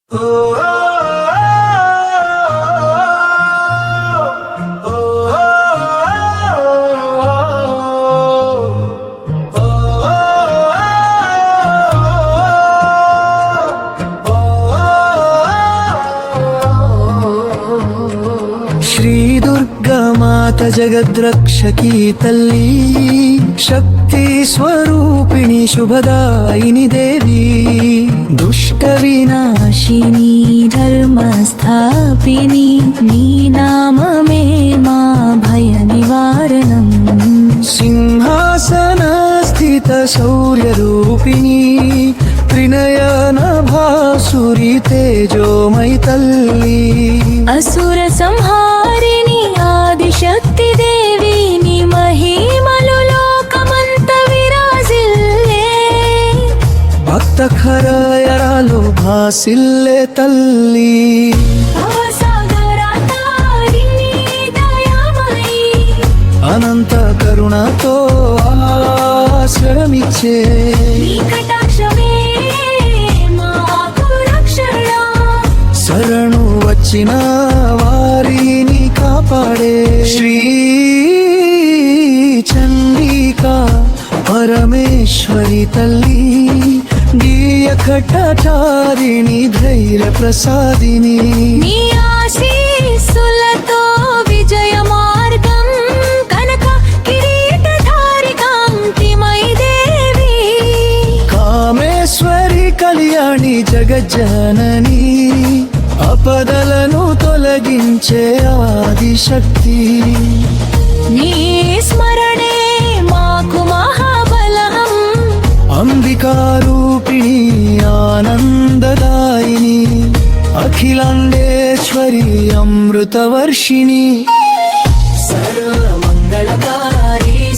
శ్రీ దుర్గా మాత జగద్రక్షకి తల్లి, శక్తి స్వరూపిణి శుభదాయిని దేవి, దుష్ట వినాశిని ధర్మ స్థాపిని, నీ నామమే మా భయ నివారణం. సింహాసన స్థిత శౌర్య రూపిణి, త్రినయన భాసురి తేజోమై తల్లి, అసుర సంహారిణి ఆదిశక్తి దేవి, నీ మహిమలు లోకమంత విరాజిల్లే. భక్త ఖరయరాలో భాసిల్లే తల్లి, అనంత కరుణతో ఆశ్రమించే శరణు వచ్చిన వారిని కాపాడే శ్రీ చండికా పరమేశ్వరి తల్లి, దియ ఖట్టాచారిణి ధైర్య ప్రసాదిని, నీ ఆశీస్సులతో విజయ మార్గం కనక కిరీటధారి కాంతిమై దేవి, కామేశ్వరి కళ్యాణి జగజ్జనని, ఆపదలను తొలగించే ఆదిశక్తి, నీ స్మరణే మాకు మహాబలం. అంబికా రూపిణి ఆనందదాయిని, అఖిలాండేశ్వరి అమృతవర్షిణి, సర్వమంగళకారి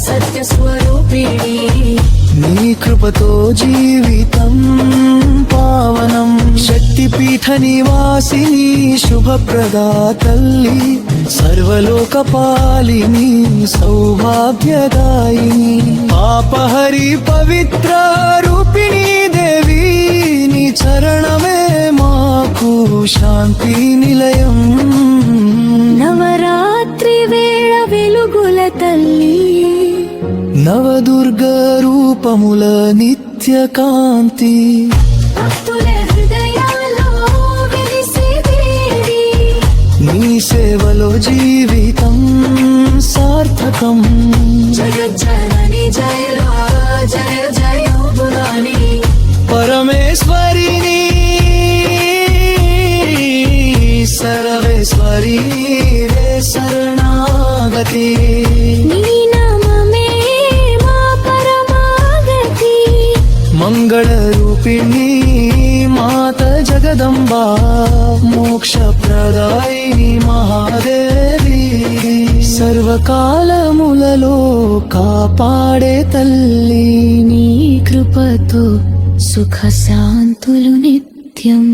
సత్యస్వరూపిణి, నీ కృపతో జీవితం పావనం. శక్తిపీఠ నివాసిని శుభప్రదా తల్లి, సర్వలోకపాలిని సౌభాగ్యదాయిని, పాపహరి పవిత్ర రూపిణి దేవి, నీ చరణమే మాకు శాంతి నిలయం. నవరాత్రి వేళ వెలుగుల తల్లి, నవదుర్గ రూపముల నిత్య కాంతి, భక్తుల హృదయాల్లో వెలిసే దేవి, నీ సేవలో జీవితం సార్థకం. జగజ్జనని జయ జయ జయోబురాని, పరమేశ్వరిని సర్వేశ్వరి రే శరణాగతి, నీ నామమే మా పరమాగతి. మంగళ రూపిణి మాత జగదంబా, మోక్ష ప్రదాయిని మహాదేవి, సర్వకాలములలో కాపాడే తల్లి, నీ కృపతో సుఖ శాంతులు నిత్యం.